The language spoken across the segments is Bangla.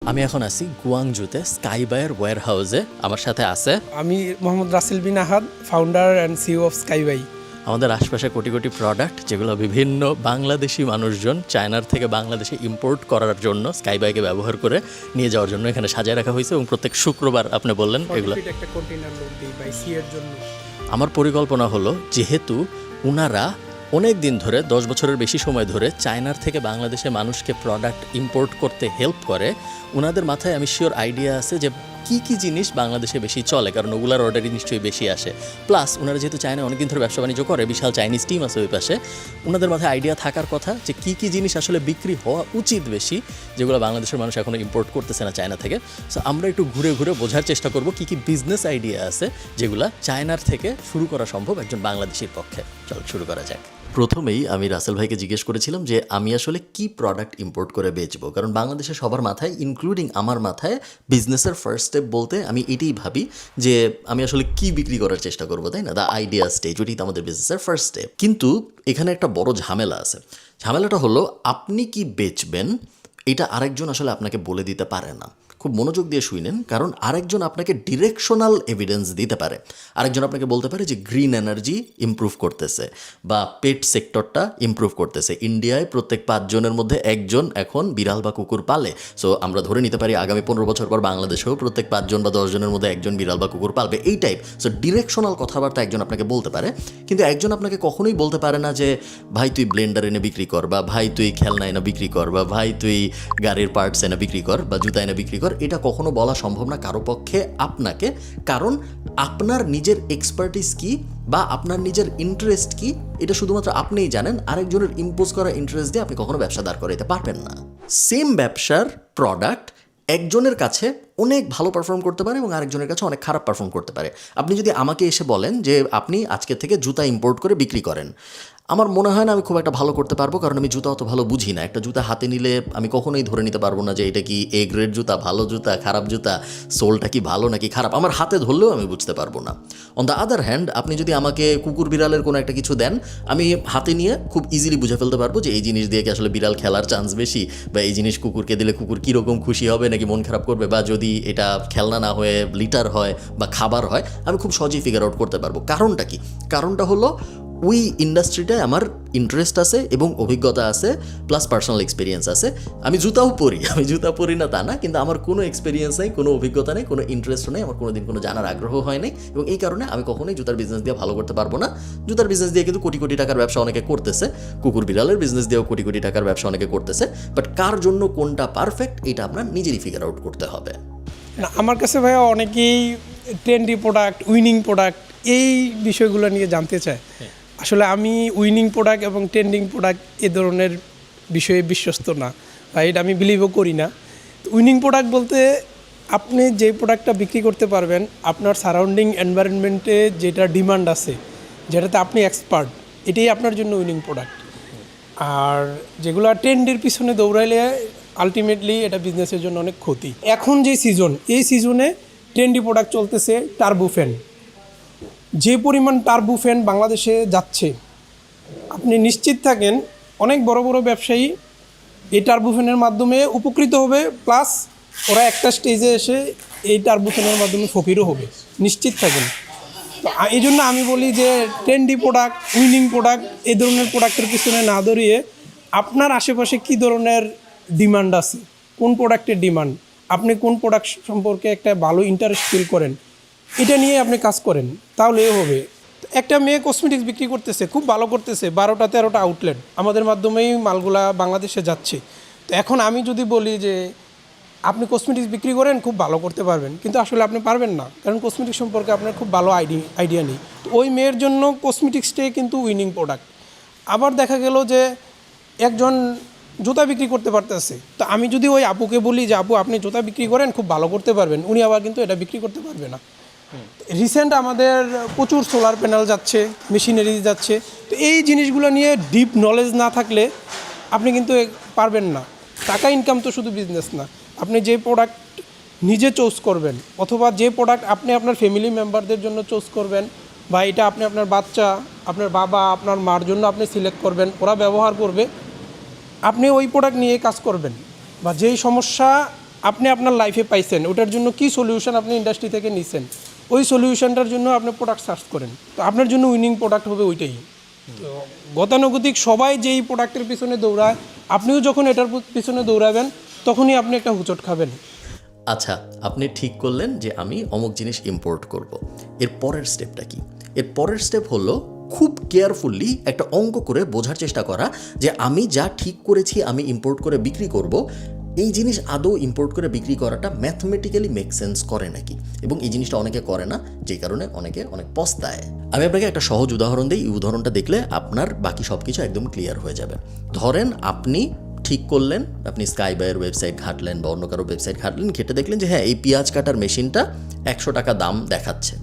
আমি এখন আছি গুয়াংজুতে স্কাইবাইয়ের ওয়্যার হাউসে। আমার সাথে আছে আমি Mohammad Rasel Bin Ahad, founder and CEO of Skybuy. আমাদের আশপাশে কোটি কোটি প্রোডাক্ট যেগুলো বিভিন্ন বাংলাদেশি মানুষজন চায়নার থেকে বাংলাদেশে ইম্পোর্ট করার জন্য স্কাইবাইকে ব্যবহার করে নিয়ে যাওয়ার জন্য এখানে সাজায় রাখা হয়েছে এবং প্রত্যেক শুক্রবার আপনি বললেন এগুলো একটা কন্টেইনার লোড দিই বাই সি এর জন্য। আমার পরিকল্পনা হলো যেহেতু ওনারা অনেক দিন ধরে 10 বছরের বেশি সময় ধরে চায়নার থেকে বাংলাদেশে মানুষকে প্রোডাক্ট ইম্পোর্ট করতে হেল্প করে, ওনাদের মাথায় আমি শিওর আইডিয়া আছে যে কী কী জিনিস বাংলাদেশে বেশি চলে, কারণ ওগুলার অর্ডারই নিশ্চয়ই বেশি আসে। প্লাস ওনারা যেহেতু চায়না অনেকদিন ধরে ব্যবসা বাণিজ্য করে, বিশাল চাইনিজ টিম আছে ওই পাশে, ওনাদের মাথায় আইডিয়া থাকার কথা যে কী কী জিনিস আসলে বিক্রি হওয়া উচিত বেশি, যেগুলো বাংলাদেশের মানুষ এখনও ইম্পোর্ট করতেছে না চায়না থেকে। সো আমরা একটু ঘুরে ঘুরে বোঝার চেষ্টা করব কী কী বিজনেস আইডিয়া আছে যেগুলো চায়নার থেকে শুরু করা সম্ভব একজন বাংলাদেশির পক্ষে। চল শুরু করা যাক। প্রথমেই আমি রাসেল ভাইকে জিজ্ঞেস করেছিলাম যে আমি আসলে কি প্রোডাক্ট ইম্পোর্ট করে বেচবো, কারণ বাংলাদেশে সবার মাথায় ইনক্লুডিং আমার মাথায় বিজনেসের ফার্স্ট স্টেপ বলতে আমি এটাই ভাবি যে আমি আসলে কি বিক্রি করার চেষ্টা করবো, তাই না? দ্য আইডিয়া স্টেজ, ওইটাই তো আমাদের বিজনেসের ফার্স্ট স্টেপ। কিন্তু এখানে একটা বড় ঝামেলা আছে। ঝামেলাটা হলো আপনি কি বেচবেন এটা আরেকজন আসলে আপনাকে বলে দিতে পারে না। খুব মনোযোগ দিয়ে শুনেন, কারণ আরেকজন আপনাকে ডিরেকশনাল এভিডেন্স দিতে পারে। আরেকজন আপনাকে বলতে পারে যে গ্রিন এনার্জি ইমপ্রুভ করতেছে বা পেট সেক্টরটা ইমপ্রুভ করতেছে। ইন্ডিয়ায় প্রত্যেক 5 জনের মধ্যে একজন এখন বিড়াল বা কুকুর পালে। সো আমরা ধরে নিতে পারি আগামী 15 বছর পর বাংলাদেশেও প্রত্যেক 5 জন বা 10 জনের মধ্যে একজন বিড়াল বা কুকুর পালবে, এই টাইপ। সো ডিরেকশনাল কথাবার্তা একজন আপনাকে বলতে পারে, কিন্তু একজন আপনাকে কখনোই বলতে পারে না যে ভাই তুই ব্লেন্ডার এনে বিক্রি কর, বা ভাই তুই খেলনা এনে বিক্রি কর, বা ভাই তুই গাড়ির পার্টস এনে বিক্রি কর, বা জুতা এনে বিক্রি কর। এটা কখনো বলা সম্ভব না কারো পক্ষে আপনাকে, কারণ আপনার নিজের এক্সপার্টিস কি বা আপনার নিজের ইন্টারেস্ট কি এটা শুধুমাত্র আপনিই জানেন। আরেকজনের ইম্পোজ করা ইন্টারেস্ট দিয়ে আপনি কখনো ব্যবসা দাঁড় করাইতে পারবেন না। সেম ব্যবসার প্রোডাক্ট একজনের কাছে অনেক ভালো পারফর্ম করতে পারে এবং আরেকজনের কাছে অনেক খারাপ পারফর্ম করতে পারে। আপনি যদি আমাকে এসে বলেন যে আপনি আজকে থেকে জুতা ইম্পোর্ট করে বিক্রি করেন, আমার মনে হয় না আমি খুব একটা ভালো করতে পারবো, কারণ আমি জুতা অত ভালো বুঝি না। একটা জুতা হাতে নিলে আমি কখনোই ধরে নিতে পারবো না যে এটা কি এ গ্রেড জুতা, ভালো জুতা, খারাপ জুতা, সোলটা কি ভালো নাকি খারাপ, আমার হাতে ধরলেও আমি বুঝতে পারবো না। অন দ্য আদার হ্যান্ড আপনি যদি আমাকে কুকুর বিড়ালের কোনো একটা কিছু দেন, আমি হাতে নিয়ে খুব ইজিলি বুঝে ফেলতে পারবো যে এই জিনিস দিয়ে কি আসলে বিড়াল খেলার চান্স বেশি, বা এই জিনিস কুকুরকে দিলে কুকুর কীরকম খুশি হবে নাকি মন খারাপ করবে, বা যদি এটা খেলনা না হয়ে লিটার হয় বা খাবার হয়, আমি খুব সহজেই ফিগার আউট করতে পারবো। কারণটা কি? কারণটা হলো ওই ইন্ডাস্ট্রিটায় আমার ইন্টারেস্ট আছে এবং অভিজ্ঞতা আছে, প্লাস পার্সোনাল এক্সপিরিয়েন্স আছে। আমি জুতাও পরি, আমি জুতা পরি না তা না, কিন্তু আমার কোনো এক্সপিরিয়েন্স নেই, কোনো অভিজ্ঞতা নেই, কোনো ইন্টারেস্ট নেই, আমার কোনোদিন কোনো জানার আগ্রহ হয় নাই, এবং এই কারণে আমি কখনোই জুতার বিজনেস দিয়ে ভালো করতে পারবো না। জুতার বিজনেস দিয়ে কিন্তু কোটি কোটি টাকার ব্যবসা অনেকে করতেছে, কুকুর বিড়ালের বিজনেস দিয়েও কোটি কোটি টাকার ব্যবসা অনেকে করতেছে, বাট কার জন্য কোনটা পারফেক্ট এটা আপনার নিজেরই ফিগার আউট করতে হবে। না, আমার কাছে ভাইয়া অনেকেই ট্রেন্ডি প্রোডাক্ট, উইনিং প্রোডাক্ট এই বিষয়গুলো নিয়ে জানতে চায়। আসলে আমি উইনিং প্রোডাক্ট এবং ট্রেন্ডিং প্রোডাক্ট এ ধরনের বিষয়ে বিশ্বস্ত না, বা এটা আমি বিলিভও করি না। উইনিং প্রোডাক্ট বলতে আপনি যে প্রোডাক্টটা বিক্রি করতে পারবেন আপনার সারাউন্ডিং এনভায়রনমেন্টে যেটা ডিমান্ড আছে, যেটাতে আপনি এক্সপার্ট, এটাই আপনার জন্য উইনিং প্রোডাক্ট। আর যেগুলো ট্রেন্ডের পিছনে দৌড়াইলে আলটিমেটলি এটা বিজনেসের জন্য অনেক ক্ষতি। এখন যে সিজন, এই সিজনে ট্রেন্ডি প্রোডাক্ট চলতেছে টার্বোফ্যান। যে পরিমাণ টার্বোফ্যান বাংলাদেশে যাচ্ছে, আপনি নিশ্চিত থাকেন অনেক বড় বড় ব্যবসায়ী এই টার্বোফ্যানের মাধ্যমে উপকৃত হবে, প্লাস ওরা একটা স্টেজে এসে এই টার্বোফ্যানের মাধ্যমে ফকিরও হবে, নিশ্চিত থাকেন। তো এই জন্য আমি বলি যে ট্রেন্ডি প্রোডাক্ট, উইনিং প্রোডাক্ট এই ধরনের প্রোডাক্টের পিছনে না দৌড়িয়ে আপনার আশেপাশে কী ধরনের ডিমান্ড আছে, কোন প্রোডাক্টের ডিমান্ড, আপনি কোন প্রোডাক্ট সম্পর্কে একটা ভালো ইন্টারেস্ট ফিল করেন, এটা নিয়ে আপনি কাজ করেন, তাহলেও হবে। একটা মেয়ে কসমেটিক্স বিক্রি করতেছে, খুব ভালো করতেছে, 12টা 13টা আউটলেট আমাদের মাধ্যমেই মালগুলা বাংলাদেশে যাচ্ছে। তো এখন আমি যদি বলি যে আপনি কসমেটিক্স বিক্রি করেন, খুব ভালো করতে পারবেন, কিন্তু আসলে আপনি পারবেন না, কারণ কসমেটিক্স সম্পর্কে আপনার খুব ভালো আইডিয়া নেই। তো ওই মেয়ের জন্য কসমেটিক্সটাই কিন্তু উইনিং প্রোডাক্ট। আবার দেখা গেল যে একজন জুতা বিক্রি করতে পারতেছে, তো আমি যদি ওই আপুকে বলি যে আপু আপনি জুতা বিক্রি করেন, খুব ভালো করতে পারবেন, উনি আবার কিন্তু এটা বিক্রি করতে পারবে না। রিসেন্ট আমাদের প্রচুর সোলার প্যানেল যাচ্ছে, মেশিনারি যাচ্ছে। তো এই জিনিসগুলো নিয়ে ডিপ নলেজ না থাকলে আপনি কিন্তু পারবেন না। টাকা ইনকাম তো শুধু বিজনেস না, আপনি যে প্রোডাক্ট নিজে চুজ করবেন, অথবা যে প্রোডাক্ট আপনি আপনার ফ্যামিলি মেম্বারদের জন্য চুজ করবেন, বা এটা আপনি আপনার বাচ্চা, আপনার বাবা, আপনার মার জন্য আপনি সিলেক্ট করবেন, ওরা ব্যবহার করবে, আপনি ওই প্রোডাক্ট নিয়ে কাজ করবেন। বা যেই সমস্যা আপনি আপনার লাইফে পাইছেন, ওটার জন্য কি সলিউশন আপনি ইন্ডাস্ট্রি থেকে নিছেন, ওই সলিউশনটার জন্য আপনি প্রোডাক্ট সার্চ করেন, তো আপনার জন্য উইনিং প্রোডাক্ট হবে ওইটাই। তো গতানুগতিক সবাই যেই প্রোডাক্টের পিছনে দৌড়ায়, আপনিও যখন এটার পিছনে দৌড়াবেন তখনই আপনি একটা হুচট খাবেন। আচ্ছা, আপনি ঠিক করলেন যে আমি অমুক জিনিস ইম্পোর্ট করব। এর পরের স্টেপটা কি? এর পরের স্টেপ হলো খুব কেয়ারফুলি একটা অঙ্ক করে বোঝার চেষ্টা করা যে আমি যা ঠিক করেছি আমি ইম্পোর্ট করে বিক্রি করব, এই জিনিস আদৌ ইম্পোর্ট করে বিক্রি করাটা ম্যাথমেটিক্যালি মেক সেন্স করে নাকি। এবং এই জিনিসটা অনেকে করে না, যে কারণে অনেকে অনেক পস্তায়। আমি আপনাকে একটা সহজ উদাহরণ দিই। এই উদাহরণটা দেখলে আপনার বাকি সব কিছু একদম ক্লিয়ার হয়ে যাবে। ধরেন আপনি ঠিক করলেন, আপনি স্কাইবাইয়ের ওয়েবসাইট ঘাটলেন বা অন্য কারো ওয়েবসাইট ঘাটলেন, ঘেটে দেখলেন যে হ্যাঁ, এই পেঁয়াজ কাটার মেশিনটা 100 টাকা দাম দেখাচ্ছে।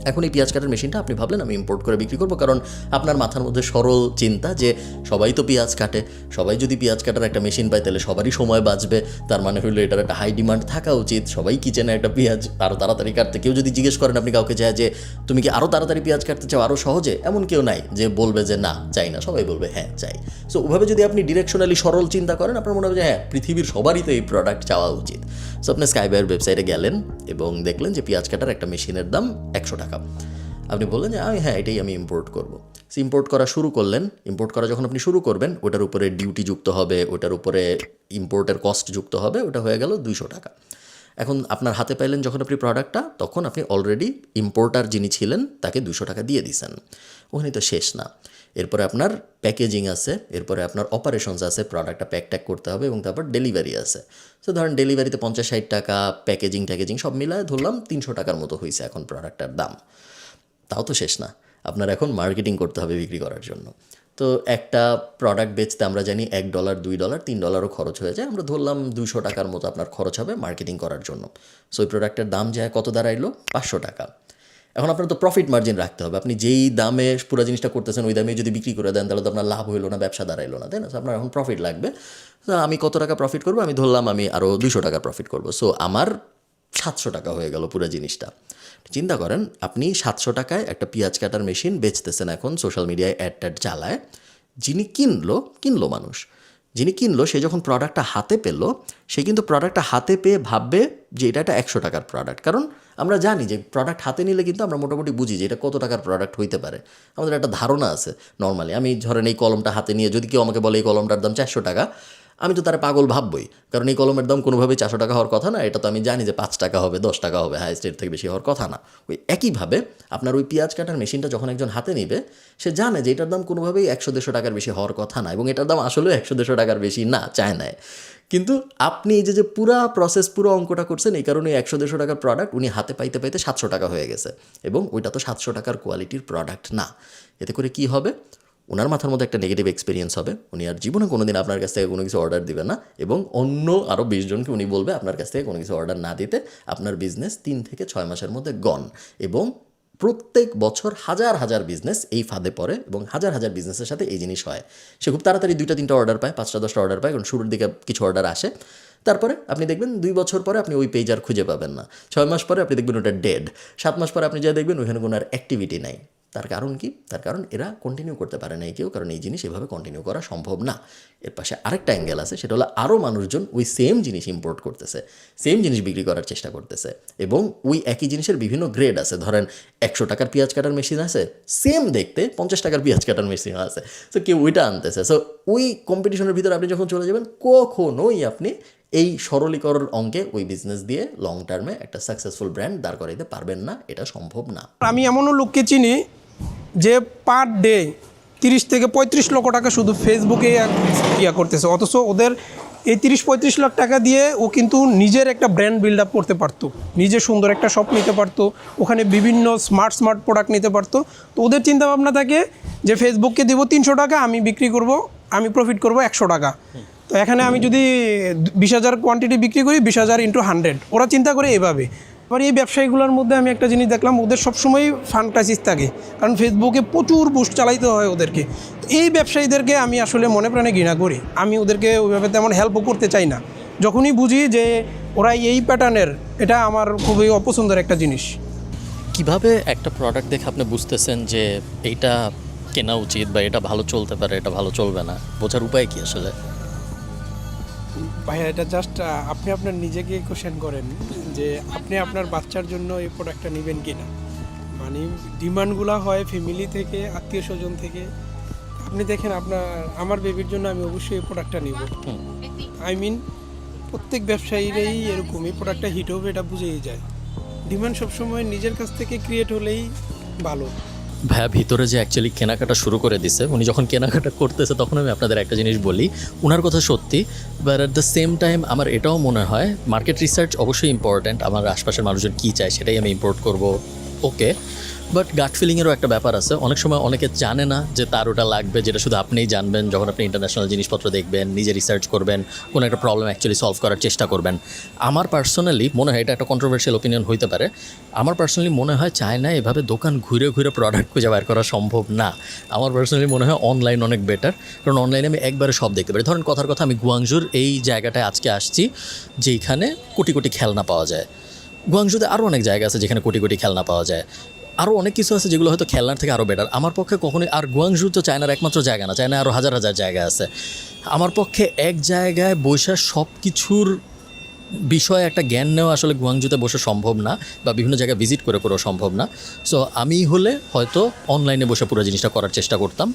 এখন এই পেঁয়াজ কাটার মেশিনটা আপনি ভাবলেন আমি ইম্পোর্ট করে বিক্রি করবো, কারণ আপনার মাথার মধ্যে সরল চিন্তা যে সবাই তো পেঁয়াজ কাটে, সবাই যদি পেঁয়াজ কাটার একটা মেশিন পায় তাহলে সবারই সময় বাঁচবে, তার মানে হলো এটার একটা হাই ডিমান্ড থাকা উচিত, সবাই কিচেনে একটা পেঁয়াজ আরও তাড়াতাড়ি কাটতে। কেউ যদি জিজ্ঞেস করেন আপনি কাউকে চায় যে তুমি কি আরও তাড়াতাড়ি পেঁয়াজ কাটতে চাও আরও সহজে, এমন কেউ নাই যে বলবে যে না চাই না, সবাই বলবে হ্যাঁ চাই। সো ওভাবে যদি আপনি ডিরেকশনালি সরল চিন্তা করেন, আপনার মনে হবে যে হ্যাঁ, পৃথিবীর সবারই তো এই প্রোডাক্ট চাওয়া উচিত। সো আপনি স্কাইবাইয়ের ওয়েবসাইটে গেলেন এবং দেখলেন যে পেঁয়াজ কাটার একটা মেশিনের দাম 100 টাকা। আপনি বললেন যে হ্যাঁ এটাই আমি ইম্পোর্ট করব। ইম্পোর্ট করা শুরু করলেন। ইম্পোর্ট করা যখন আপনি শুরু করবেন, ওটার উপরে ডিউটি যুক্ত হবে, ওটার উপরে ইম্পোর্টের কস্ট যুক্ত হবে, ওটা হয়ে গেল 200 টাকা। এখন আপনার হাতে পাইলেন যখন আপনি প্রোডাক্টটা, তখন আপনি অলরেডি ইম্পোর্টার যিনি ছিলেন তাকে 200 টাকা দিয়ে দিছেন। ওখানে তো শেষ না, এরপরে আপনার প্যাকেজিং আছে, এরপরে আপনার অপারেশনস আছে, প্রোডাক্টটা প্যাক ট্যাক করতে হবে, এবং তারপর ডেলিভারি আছে। সো ধরেন ডেলিভারিতে 50-60 টাকা, প্যাকেজিং সব মিলায় ধরলাম 300 টাকার মতো হয়েছে এখন প্রোডাক্টটার দাম। তাও তো শেষ না, আপনার এখন মার্কেটিং করতে হবে বিক্রি করার জন্য। তো একটা প্রোডাক্ট বেচতে আমরা জানি $1, $2, $3ও খরচ হয়ে যায়। আমরা ধরলাম 200 টাকার মতো আপনার খরচ হবে মার্কেটিং করার জন্য। সো ওই প্রোডাক্টের দাম যায় কত দাঁড়াইলো? 500 টাকা। এখন আপনার তো প্রফিট মার্জিন রাখতে হবে। আপনি যেই দামে পুরো জিনিসটা করতেছেন ওই দামে যদি বিক্রি করে দেন তাহলে তো আপনার লাভ হইলো না, ব্যবসা দাঁড়াইলো না, তাই না? আপনার এখন প্রফিট লাগবে। তো আমি কত টাকা প্রফিট করবো? আমি ধরলাম আমি আরও 200 টাকা প্রফিট করবো। সো আমার 700 টাকা হয়ে গেল পুরো জিনিসটা। চিন্তা করেন, আপনি 700 টাকায় একটা পেঁয়াজ কাটার মেশিন বেচতেছেন, এখন সোশ্যাল মিডিয়ায় অ্যাড চালায়। যিনি কিনলো মানুষ, যিনি কিনলো সে যখন প্রোডাক্টটা হাতে পেল, সে কিন্তু প্রোডাক্টটা হাতে পেয়ে ভাববে যে এটা একটা 100 টাকার প্রোডাক্ট। কারণ আমরা জানি যে প্রোডাক্ট হাতে নিলে কিন্তু আমরা মোটামুটি বুঝি যে এটা কত টাকার প্রোডাক্ট হইতে পারে, আমাদের একটা ধারণা আছে নর্মালি। আমি ধরেন এই কলমটা হাতে নিয়ে যদি কেউ আমাকে বলে এই কলমটার দাম 400 টাকা, আমি তো তারা পাগল ভাববই, কারণ এই কলমের দাম কোনোভাবেই 400 টাকা হওয়ার কথা না। এটা তো আমি জানি যে 5 টাকা হবে, 10 টাকা হবে, হাইস্ট এর থেকে বেশি হওয়ার কথা না। ওই একইভাবে আপনার ওই পেঁয়াজ কাটার মেশিনটা যখন একজন হাতে নিবে, সে জানে যে এটার দাম কোনোভাবেই 100-150 টাকার বেশি হওয়ার কথা না, এবং এটার দাম আসলেও 100-150 টাকার বেশি না, চায় না। কিন্তু আপনি এই যে পুরো প্রসেস, পুরো অঙ্কটা করছেন, এই কারণে 100-150 টাকার প্রোডাক্ট উনি হাতে পাইতে 700 টাকা হয়ে গেছে, এবং ওইটা তো 700 টাকার কোয়ালিটির প্রোডাক্ট না। এতে করে কি হবে? ওনার মাথার মধ্যে একটা নেগেটিভ এক্সপিরিয়েন্স হবে। উনি আর জীবনে কোনো দিন আপনার কাছ থেকে কোনো কিছু অর্ডার দিবে না, এবং অন্য আরও 20 জনকে উনি বলবে আপনার কাছ থেকে কোনো কিছু অর্ডার না দিতে। আপনার বিজনেস 3 থেকে 6 মাসের মধ্যে গন। এবং প্রত্যেক বছর হাজার হাজার বিজনেস এই ফাঁদে পড়ে, এবং হাজার হাজার বিজনেসের সাথে এই জিনিস হয়। সে খুব তাড়াতাড়ি 2-3টা অর্ডার পায়, 5টা-10টা অর্ডার পায়, কারণ শুরুর দিকে কিছু অর্ডার আসে। তারপরে আপনি দেখবেন 2 বছর পরে আপনি ওই পেজ আর খুঁজে পাবেন না। 6 মাস পরে আপনি দেখবেন ওটা ডেড। 7 মাস পরে আপনি যা দেখবেন ওইখানে কোনো আর অ্যাক্টিভিটি নাই। তার কারণ কি? তার কারণ এরা কন্টিনিউ করতে পারে না কেউ, কারণ এই জিনিস এভাবে কন্টিনিউ করা সম্ভব না। এর পাশে আরেকটা অ্যাঙ্গেল আছে, সেটা হলো আরও মানুষজন ওই সেম জিনিস ইম্পোর্ট করতেছে, সেম জিনিস বিক্রি করার চেষ্টা করতেছে, এবং ওই একই জিনিসের বিভিন্ন গ্রেড আছে। ধরেন 100 টাকার পেঁয়াজ কাটার মেশিন আছে, সেম দেখতে 50 টাকার পেঁয়াজ কাটার মেশিন আছে। সো কেউ ওইটা আনতেছে। সো ওই কম্পিটিশনের ভিতরে আপনি যখন চলে যাবেন, কখনোই আপনি এই সরলীকরণ অঙ্কে ওই বিজনেস দিয়ে লং টার্মে একটা সাকসেসফুল ব্র্যান্ড দাঁড় করাইতে পারবেন না, এটা সম্ভব না। আমি এমনও লোককে চিনি যে পার ডে 30 থেকে 35 লক্ষ টাকা শুধু ফেসবুকে করতেছে, অথচ ওদের এই 30-35 লাখ টাকা দিয়ে ও কিন্তু নিজের একটা ব্র্যান্ড বিল্ড আপ করতে পারতো, নিজে সুন্দর একটা শপ নিতে পারতো, ওখানে বিভিন্ন স্মার্ট প্রোডাক্ট নিতে পারতো। তো ওদের চিন্তাভাবনা থাকে যে ফেসবুককে দেবো 300 টাকা, আমি বিক্রি করব, আমি প্রফিট করব 100 টাকা। তো এখানে আমি যদি 20,000 কোয়ান্টিটি বিক্রি করি, 20,000 × 100, ওরা চিন্তা করে এভাবে। আবার এই ব্যবসায়ীগুলোর মধ্যে আমি একটা জিনিস দেখলাম, ওদের সবসময় ফান্ড ক্রাইসিস থাকে, কারণ ফেসবুকে প্রচুর বুস্ট চালাইতে হয় ওদেরকে। এই ব্যবসায়ীদেরকে আমি আসলে মনে প্রাণে ঘৃণা করি, আমি ওদেরকে ওইভাবে তেমন হেল্পও করতে চাই না। যখনই বুঝি যে ওরা এই প্যাটার্নের, এটা আমার খুবই অপছন্দের একটা জিনিস। কিভাবে একটা প্রোডাক্ট দেখে আপনি বুঝতেছেন যে এইটা কেনা উচিত বা এটা ভালো চলতে পারে, এটা ভালো চলবে না, বোঝার উপায় কি আসলে? ভাইয়া এটা জাস্ট আপনি আপনার নিজেকে কোশ্চেন করেন যে আপনি আপনার বাচ্চার জন্য এই প্রোডাক্টটা নেবেন কি না। মানে ডিমান্ডগুলো হয় ফ্যামিলি থেকে, আত্মীয় স্বজন থেকে। আপনি দেখেন আমার বেবির জন্য আমি অবশ্যই এই প্রোডাক্টটা নিব। আই মিন প্রত্যেক ব্যবসায়ীরাই এরকম, এই প্রোডাক্টটা হিট হবে এটা বুঝেই যায়। ডিমান্ড সবসময় নিজের কাছ থেকে ক্রিয়েট হলেই ভালো। ভাইয়া ভিতরে যে অ্যাকচুয়ালি কেনাকাটা শুরু করে দিছে, উনি যখন কেনাকাটা করতেছে তখন আমি আপনাদের একটা জিনিস বলি, ওনার কথা সত্যি, but at the same time আমার এটাও মনে হয় মার্কেট রিসার্চ অবশ্যই ইম্পর্ট্যান্ট। আমার আশপাশের মানুষজন কী চায় সেটাই আমি ইম্পোর্ট করব, ওকে, বাট গাট ফিলিংয়েরও একটা ব্যাপার আছে। অনেক সময় অনেকে জানে না যে তার ওটা লাগবে, যেটা শুধু আপনিই জানবেন যখন আপনি ইন্টারন্যাশনাল জিনিসপত্র দেখবেন, নিজে রিসার্চ করবেন, কোনো একটা প্রবলেম অ্যাকচুয়ালি সলভ করার চেষ্টা করবেন। আমার পার্সোনালি মনে হয়, এটা একটা কন্ট্রোভার্সিয়াল ওপিনিয়ন হইতে পারে, আমার পার্সোনালি মনে হয় চায়নায় এভাবে দোকান ঘুরে ঘুরে প্রোডাক্ট খুঁজে বের করা সম্ভব না। আমার পার্সোনালি মনে হয় অনলাইন অনেক বেটার, কারণ অনলাইনে আমি একবারে সব দেখতে পারি। ধরেন কথার কথা, আমি গুয়াংজুর এই জায়গাটায় আজকে আসছি যেইখানে কোটি কোটি খেলনা পাওয়া যায়। গুয়াংজুতে আরও অনেক জায়গা আছে যেখানে কোটি কোটি খেলনা পাওয়া যায়, আরও অনেক কিছু আছে যেগুলো হয়তো খেলনার থেকে আরও বেটার। আমার পক্ষে কখনোই, আর গুয়াংজু তো চায়নার একমাত্র জায়গা না, চায়নায় আরও হাজার হাজার জায়গা আছে। আমার পক্ষে এক জায়গায় বসে সব কিছুর বিষয়ে একটা জ্ঞান নেওয়া আসলে গুয়াংজুতে বসে সম্ভব না, বা বিভিন্ন জায়গায় ভিজিট করে পুরো সম্ভব না। সো আমি হলে হয়তো অনলাইনে বসে পুরো জিনিসটা করার চেষ্টা করতাম,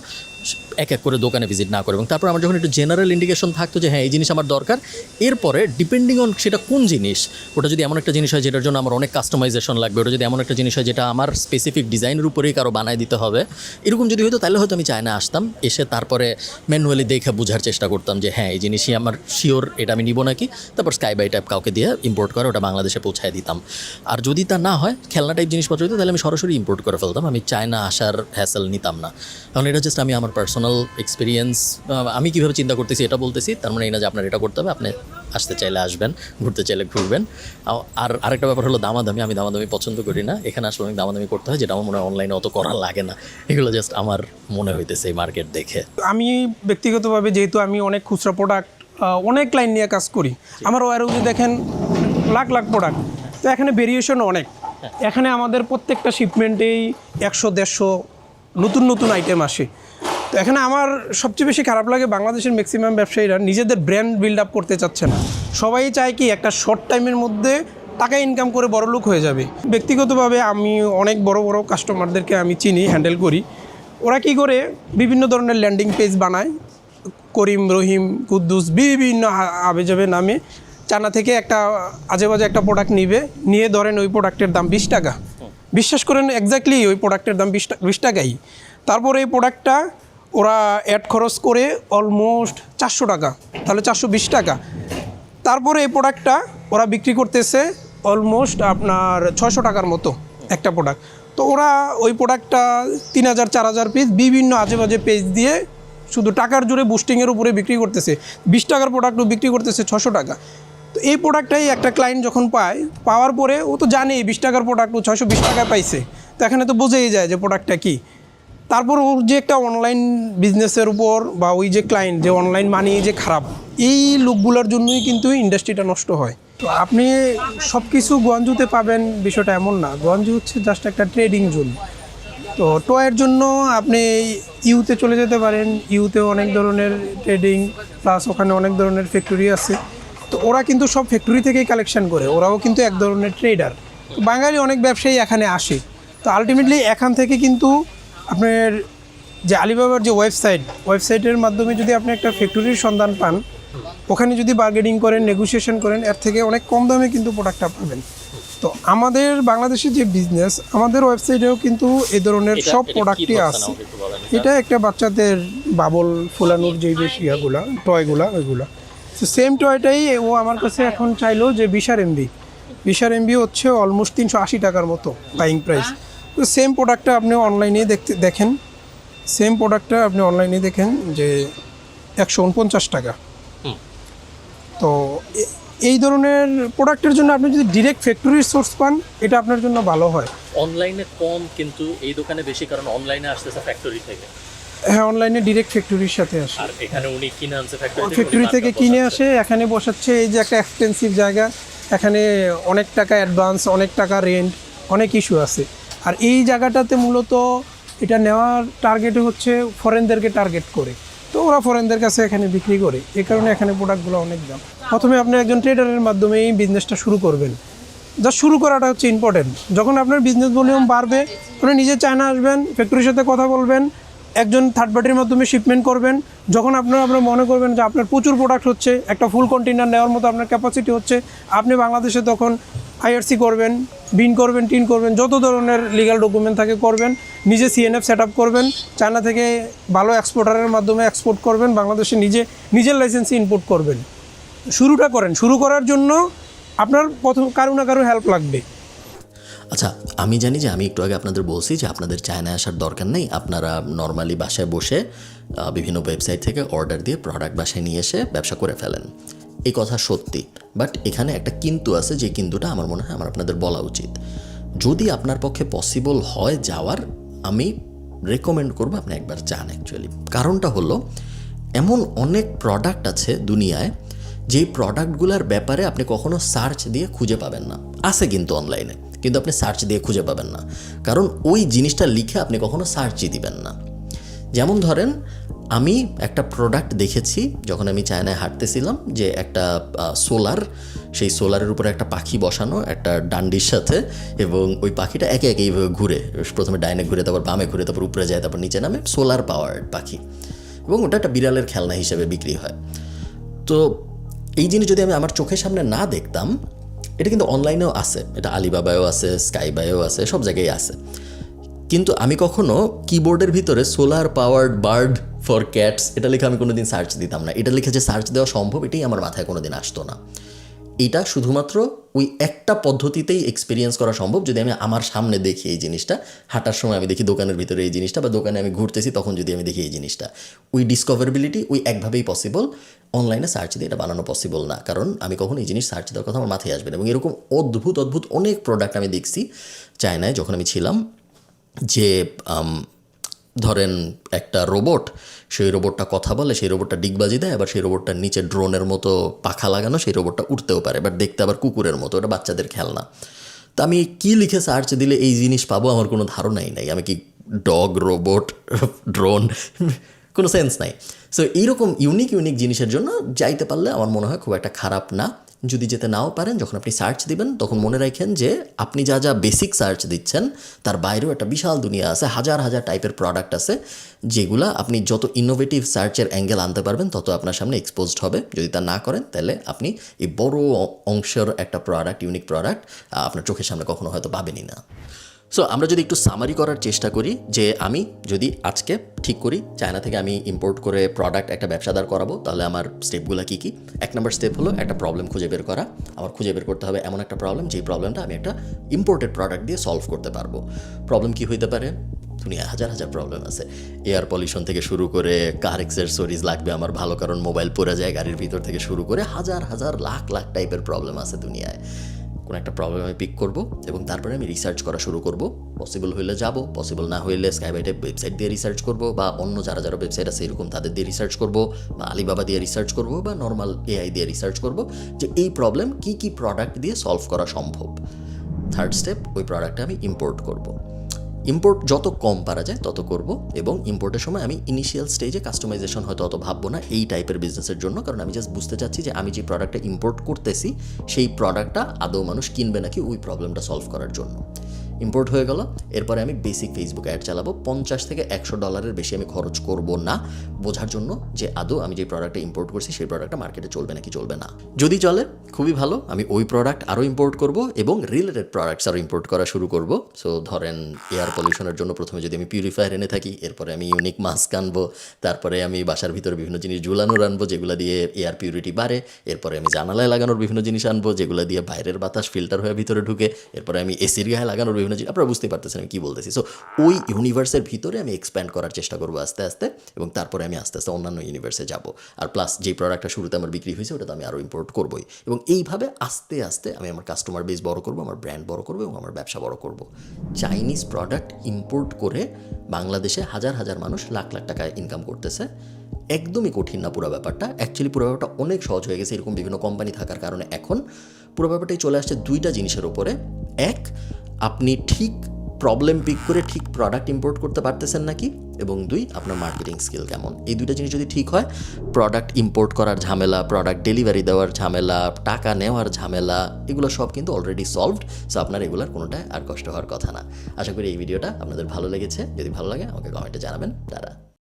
এক এক করে দোকানে ভিজিট না করে। এবং তারপর আমার যখন একটু জেনারেল ইন্ডিকেশন থাকতো যে হ্যাঁ এই জিনিস আমার দরকার, এরপরে ডিপেন্ডিং অন সেটা কোন জিনিস, ওটা যদি এমন একটা জিনিস হয় যেটার জন্য আমার অনেক কাস্টমাইজেশন লাগবে, ওটা যদি এমন একটা জিনিস হয় যেটা আমার স্পেসিফিক ডিজাইনের উপরেই কারো বানায় দিতে হবে, এরকম যদি হতো তাহলে হয়তো আমি চায়না আসতাম, এসে তারপরে ম্যানুয়ালি দেখে বোঝার চেষ্টা করতাম যে হ্যাঁ এই জিনিসই আমার শিওর, এটা আমি নিব নাকি। তারপর স্কাই বাই টাইপ কাউকে দিয়ে ইম্পোর্ট করে ওটা বাংলাদেশে পৌঁছায় দিতাম। আর যদি তা না হয়, খেলনা টাইপ জিনিসপত্র হতো, তাহলে আমি সরাসরি ইম্পোর্ট করে ফেলতাম, আমি চায়না আসার হ্যাসেল নিতাম না। কারণ এটা জাস্ট আমি আমার পার্সোনাল এক্সপিরিয়েন্স, আমি কীভাবে চিন্তা করতেছি এটা বলতেছি, তার মানে এই না যে আপনার এটা করতে হবে। আপনি আসতে চাইলে আসবেন, ঘুরতে চাইলে ঘুরবেন। আর আরেকটা ব্যাপার হলো দামাদামি, আমি দামাদামি পছন্দ করি না। এখানে আসলে অনেক দামাদামি করতে হয়, যেটা আমার মনে হয় অনলাইনে অত করা লাগে না। এগুলো জাস্ট আমার মনে হইতেছে এই মার্কেট দেখে। আমি ব্যক্তিগতভাবে যেহেতু আমি অনেক খুচরা প্রোডাক্ট, অনেক লাইন নিয়ে কাজ করি, আমার ওয়ারহাউসে দেখেন লাখ লাখ প্রোডাক্ট, তো এখানে ভেরিয়েশন অনেক। এখানে আমাদের প্রত্যেকটা শিপমেন্টেই 100-150 নতুন নতুন আইটেম আসে। তো এখানে আমার সবচেয়ে বেশি খারাপ লাগে, বাংলাদেশের ম্যাক্সিমাম ব্যবসায়ীরা নিজেদের ব্র্যান্ড বিল্ড আপ করতে চাচ্ছে না। সবাই চায় কি একটা শর্ট টাইমের মধ্যে টাকা ইনকাম করে বড়লোক হয়ে যাবে। ব্যক্তিগতভাবে আমি অনেক বড় বড় কাস্টমারদেরকে আমি চিনি, হ্যান্ডেল করি। ওরা কি করে বিভিন্ন ধরনের ল্যান্ডিং পেজ বানায়, করিম, রহিম, কুদ্দুস, বিভিন্ন আবেজাবে নামে চায়না থেকে একটা আজেবাজে একটা প্রোডাক্ট নিয়ে ধরেন ওই প্রোডাক্টের দাম 20 টাকা। বিশ্বাস করেন এক্স্যাক্টলি ওই প্রোডাক্টের দাম 20 টাকাই। তারপর এই প্রোডাক্টটা ওরা অ্যাড খরচ করে অলমোস্ট 400 টাকা, তাহলে 420 টাকা। তারপরে এই প্রোডাক্টটা ওরা বিক্রি করতেছে অলমোস্ট আপনার 600 টাকার মতো একটা প্রোডাক্ট। তো ওরা ওই প্রোডাক্টটা 3000-4000 পিস বিভিন্ন আজেবাজে পেজ দিয়ে শুধু টাকার জোরে বুস্টিংয়ের উপরে বিক্রি করতেছে। 20 টাকার প্রোডাক্টও বিক্রি করতেছে 600 টাকা। তো এই প্রোডাক্টটাই একটা ক্লায়েন্ট যখন পাওয়ার পরে ও তো জানে 20 টাকার প্রোডাক্টও 620 টাকায় পাইছে, তো এখানে তো বোঝাই যায় যে প্রোডাক্টটা কী। তারপর ওর যে একটা অনলাইন বিজনেসের উপর বা ওই যে ক্লায়েন্ট যে অনলাইন মানি যে খারাপ, এই লোকগুলোর জন্যই কিন্তু ইন্ডাস্ট্রিটা নষ্ট হয়। তো আপনি সব কিছু গুয়াংজুতে পাবেন বিষয়টা এমন না। গুয়াংজু হচ্ছে জাস্ট একটা ট্রেডিং জোন। তো টয়ের জন্য আপনি ইউতে চলে যেতে পারেন, ইউতে অনেক ধরনের ট্রেডিং প্লাস ওখানে অনেক ধরনের ফ্যাক্টরি আছে। তো ওরা কিন্তু সব ফ্যাক্টরি থেকেই কালেকশন করে, ওরাও কিন্তু এক ধরনের ট্রেডার। বাঙালি অনেক ব্যবসায়ী এখানে আসে। তো আলটিমেটলি এখান থেকে কিন্তু আপনার যে আলিবাবার যে ওয়েবসাইটের মাধ্যমে যদি আপনি একটা ফ্যাক্টরির সন্ধান পান, ওখানে যদি বার্গেনিং করেন, নেগোসিয়েশন করেন, এর থেকে অনেক কম দামে কিন্তু প্রোডাক্টটা পাবেন। তো আমাদের বাংলাদেশের যে বিজনেস, আমাদের ওয়েবসাইটেও কিন্তু এই ধরনের সব প্রোডাক্টই আছে। এটা একটা বাচ্চাদের বাবল ফোলানোর যে বেশি ইয়াগুলা টয়গুলা ওইগুলা, তো সেম টয়টাই ও আমার কাছে এখন চাইলো যে 20 এমবি হচ্ছে অলমোস্ট 380 টাকার মতো বাইং প্রাইস। তো সেম প্রোডাক্টটা আপনি অনলাইনে দেখেন যে 149 টাকা। তো এই ধরনের প্রোডাক্টের জন্য আপনি যদি ডিরেক্ট ফ্যাক্টরির সোর্স পান, এটা আপনার জন্য ভালো হয়। অনলাইনে কম, কিন্তু এই দোকানে বেশি, কারণ অনলাইনে আসতেছে ফ্যাক্টরি থেকে। হ্যাঁ, অনলাইনে ডিরেক্ট ফ্যাক্টরির সাথে আসে। আর এখানে উনি কিনে আনছে ফ্যাক্টরি থেকে কিনে আসে, এখানে বসাচ্ছে। এই যে একটা এক্সপেন্সিভ জায়গা, এখানে অনেক টাকা অ্যাডভান্স, অনেক টাকা রেন্ট, অনেক ইস্যু আছে। আর এই জায়গাটাতে মূলত এটা নেওয়ার টার্গেটে হচ্ছে ফরেনদেরকে টার্গেট করে। তো ওরা ফরেনদের কাছে এখানে বিক্রি করে, এই কারণে এখানে প্রোডাক্টগুলো অনেক দাম। প্রথমে আপনি একজন ট্রেডারের মাধ্যমে এই বিজনেসটা শুরু করবেন, জাস্ট শুরু করাটা হচ্ছে ইম্পর্টেন্ট। যখন আপনার বিজনেস ভলিউম বাড়বে, আপনি নিজে চায়না আসবেন, ফ্যাক্টরির সাথে কথা বলবেন, একজন থার্ড পার্টির মাধ্যমে শিপমেন্ট করবেন। যখন আপনার মনে করবেন যে আপনার প্রচুর প্রোডাক্ট হচ্ছে, একটা ফুল কন্টেনার নেওয়ার মতো আপনার ক্যাপাসিটি হচ্ছে, আপনি বাংলাদেশে তখন আইআরসি করবেন, বিন করবেন, টিন করবেন, যত ধরনের লিগ্যাল ডকুমেন্ট থাকে করবেন, নিজে সিএনএফ সেট আপ করবেন, চায়না থেকে ভালো এক্সপোর্টারের মাধ্যমে এক্সপোর্ট করবেন, বাংলাদেশে নিজের লাইসেন্সে ইম্পোর্ট করবেন। শুরুটা করেন। শুরু করার জন্য আপনার প্রথম কারো না কারো হেল্প লাগবে। আচ্ছা, আমি জানি যে আমি একটু আগে আপনাদের বলছি যে আপনাদের চায়নায় আসার দরকার নেই, আপনারা নর্মালি বাসায় বসে বিভিন্ন ওয়েবসাইট থেকে অর্ডার দিয়ে প্রোডাক্ট বাসায় নিয়ে এসে ব্যবসা করে ফেলেন। এই কথা সত্যি, বাট এখানে একটা কিন্তু আছে, যে কিন্তুটা আমার মনে হয় আপনাদের বলা উচিত। যদি আপনার পক্ষে পসিবল হয় যাওয়ার, আমি রেকমেন্ড করবো আপনি একবার যান অ্যাকচুয়ালি। কারণটা হলো, এমন অনেক প্রোডাক্ট আছে দুনিয়ায় যেই প্রোডাক্টগুলোর ব্যাপারে আপনি কখনো সার্চ দিয়ে খুঁজে পাবেন না। আছে কিন্তু অনলাইনে, কিন্তু আপনি সার্চ দিয়ে খুঁজে পাবেন না, কারণ ওই জিনিসটা লিখে আপনি কখনো সার্চই দিবেন না। যেমন ধরেন, আমি একটা প্রোডাক্ট দেখেছি যখন আমি চায়নায় হাঁটতেছিলাম, যে একটা সোলার, সেই সোলারের উপরে একটা পাখি বসানো একটা ডান্ডির সাথে, এবং ওই পাখিটা একে একে এইভাবে ঘুরে, প্রথমে ডাইনে ঘুরে, তারপর বামে ঘুরে, তারপর উপরে যায়, তারপর নিচে নামে, সোলার পাওয়ার্ড পাখি, এবং ওটা একটা বিড়ালের খেলনা হিসেবে বিক্রি হয়। তো এই জিনিস যদি আমি আমার চোখের সামনে না দেখতাম, এটা কিন্তু অনলাইনেও আছে, এটা আলিবাবায়ও আছে, স্কাইবায়ও আছে, সব জায়গায় আছে, কিন্তু আমি কখনো কিবোর্ডের ভিতরে solar powered bird for cats এটা লিখে আমি কোনোদিন সার্চ দিতাম না। এটা লিখে যে সার্চ দেওয়া সম্ভব, এটাই আমার মাথায় কোনোদিন আসতো না। এটা শুধুমাত্র ওই একটা পদ্ধতিতেই এক্সপিরিয়েন্স করা সম্ভব, যদি আমি আমার সামনে দেখি এই জিনিসটা, হাঁটার সময় আমি দেখি দোকানের ভিতরে এই জিনিসটা, বা দোকানে আমি ঘুরতেছি তখন যদি আমি দেখি এই জিনিসটা। ওই ডিসকভারেবিলিটি ওই একভাবেই পসিবল, অনলাইনে সার্চ দিয়ে এটা বানানো পসিবল না, কারণ আমি কখন এই জিনিস সার্চ দেওয়ার কথা আমার মাথায় আসবে না। এবং এরকম অদ্ভুত অদ্ভুত অনেক প্রোডাক্ট আমি দেখছি চায়নায় যখন আমি ছিলাম, যে ধরেন একটা রোবট, সেই রোবটটা কথা বলে, সেই রোবটটা ডিগবাজি দেয়, আবার সেই রোবটটার নিচে ড্রোনের মতো পাখা লাগানো, সেই রোবটটা উঠতেও পারে, বাট দেখতে আবার কুকুরের মতো, ওটা বাচ্চাদের খেলনা। তা আমি কী লিখে সার্চ দিলে এই জিনিস পাবো আমার কোনো ধারণাই নাই। আমি কি ডগ, রোবট, ড্রোন, কোনো সেন্স নাই। সো এইরকম ইউনিক ইউনিক জিনিসের জন্য যাইতে পারলে আমার মনে হয় খুব একটা খারাপ না। যদি যেতে নাও পারেন, যখন আপনি সার্চ দিবেন তখন মনে রাখেন যে আপনি যা যা বেসিক সার্চ দিচ্ছেন তার বাইরেও একটা বিশাল দুনিয়া আছে, হাজার হাজার টাইপের প্রোডাক্ট আছে, যেগুলা আপনি যত ইনোভেটিভ সার্চের অ্যাঙ্গেল আনতে পারবেন তত আপনার সামনে এক্সপোজড হবে। যদি তা না করেন তাহলে আপনি এই বড় অংশের একটা প্রোডাক্ট, ইউনিক প্রোডাক্ট আপনার চোখের সামনে কখনো হয়তো পাবেনই না। সো আমরা যদি একটু সামারি করার চেষ্টা করি, যে আমি যদি আজকে ঠিক করি চায়না থেকে আমি ইম্পোর্ট করে প্রোডাক্ট একটা ব্যবসাদার করাবো, তাহলে আমার স্টেপগুলো কী কী? 1 নম্বর স্টেপ হলো একটা প্রবলেম খুঁজে বের করা। আমার খুঁজে বের করতে হবে এমন একটা প্রবলেম, যেই প্রবলেমটা আমি একটা ইম্পোর্টেড প্রোডাক্ট দিয়ে সলভ করতে পারবো। প্রবলেম কী হইতে পারে? দুনিয়া হাজার হাজার প্রবলেম আছে। এয়ার পলিউশন থেকে শুরু করে কার অ্যাক্সেসরিজ লাগবে আমার ভালো, কারণ মোবাইল পড়ে যায় গাড়ির ভিতর, থেকে শুরু করে হাজার হাজার লাখ লাখ টাইপের প্রবলেম আছে দুনিয়ায়। কোনো একটা প্রবলেম আমি পিক করবো এবং তারপরে আমি রিসার্চ করা শুরু করব। পসিবল হইলে যাব, পসিবল না হইলে স্কাইবাইটের ওয়েবসাইট দিয়ে রিসার্চ করব, বা অন্য যারা যারা ওয়েবসাইট আছে এরকম তাদের দিয়ে রিসার্চ করব, বা আলিবাবা দিয়ে রিসার্চ করব, বা নর্মাল এআই দিয়ে রিসার্চ করব, যে এই প্রবলেম কী কী প্রোডাক্ট দিয়ে সলভ করা সম্ভব। থার্ড স্টেপ, ওই প্রোডাক্টটা আমি ইম্পোর্ট করব। ইম্পোর্ট যত কম পারা যায় তত করব, এবং ইম্পোর্টের সময় আমি ইনিশিয়াল স্টেজে কাস্টমাইজেশন হয়তো অত ভাববো না এই টাইপের বিজনেসের জন্য, কারণ আমি জাস্ট বুঝতে চাচ্ছি যে আমি যে প্রোডাক্টটা ইম্পোর্ট করতেছি সেই প্রোডাক্টটা আদৌ মানুষ কিনবে নাকি ওই প্রবলেমটা সলভ করার জন্য। ইম্পোর্ট হয়ে গেল, এরপরে আমি বেসিক ফেসবুক অ্যাড চালাবো। $50 থেকে $100 বেশি আমি খরচ করব না, বোঝার জন্য যে আদৌ আমি যে প্রোডাক্টটা ইম্পোর্ট করছি সেই প্রোডাক্টটা মার্কেটে চলবে নাকি চলবে না। যদি চলে খুবই ভালো, আমি ওই প্রোডাক্ট আরও ইম্পোর্ট করব এবং রিলেটেড প্রোডাক্টস আরও ইম্পোর্ট করা শুরু করব। সো ধরেন এয়ার পলিউশনের জন্য প্রথমে যদি আমি পিউরিফায়ার এনে থাকি, এরপরে আমি ইউনিক মাস্ক আনবো, তারপরে আমি বাসার ভিতরে বিভিন্ন জিনিস ঝুলানোর আনবো যেগুলো দিয়ে এয়ার পিউরিটি বাড়ে, এরপরে আমি জানালায় লাগানোর বিভিন্ন জিনিস আনবো যেগুলো দিয়ে বাইরের বাতাস ফিল্টার হয়ে ভিতরে ঢুকে, এরপরে আমি এসির গায়ে লাগানোর বিভিন্ন জিনিস, আপনারা বুঝতে পারতেছেন আমি কী বলতেছি। সো ওই ইউনিভার্সের ভিতরে আমি এক্সপ্যান্ড করার চেষ্টা করবো আস্তে আস্তে, এবং তারপরে আমি আস্তে আস্তে অন্যান্য ইউনিভার্সে যাব। আর প্লাস যেই প্রোডাক্টটা শুরুতে আমার বিক্রি হয়েছে ওটা তো আমি আরও ইম্পোর্ট করবোই, এবং এইভাবে আস্তে আস্তে আমি আমার কাস্টমার বেস বড় করবো, আমার ব্র্যান্ড বড় করবো, এবং আমার ব্যবসা বড় করব। চাইনিজ প্রোডাক্ট ইম্পোর্ট করে বাংলাদেশে হাজার হাজার মানুষ লাখ লাখ টাকা ইনকাম করতেছে। একদমই কঠিন না পুরো ব্যাপারটা, অ্যাকচুয়ালি পুরো ব্যাপারটা অনেক সহজ হয়ে গেছে এরকম বিভিন্ন কোম্পানি থাকার কারণে। এখন পুরো ব্যাপারটাই চলে আসছে দুইটা জিনিসের উপরে। এক, আপনি ঠিক প্রবলেম পিক করে ঠিক প্রোডাক্ট ইম্পোর্ট করতে পারতেছেন নাকি, এবং 2 আপনার মার্কেটিং স্কিল কেমন। এই দুইটা জিনিস যদি ঠিক হয়, প্রোডাক্ট ইম্পোর্ট করার ঝামেলা, প্রোডাক্ট ডেলিভারি দেওয়ার ঝামেলা, টাকা নেওয়ার ঝামেলা, এগুলো সব কিন্তু অলরেডি সলভড। সো আপনার এগুলোর কোনোটাই আর কষ্ট হওয়ার কথা না। আশা করি এই ভিডিওটা আপনাদের ভালো লেগেছে। যদি ভালো লাগে আমাকে কমেন্টে জানাবেন। টাটা।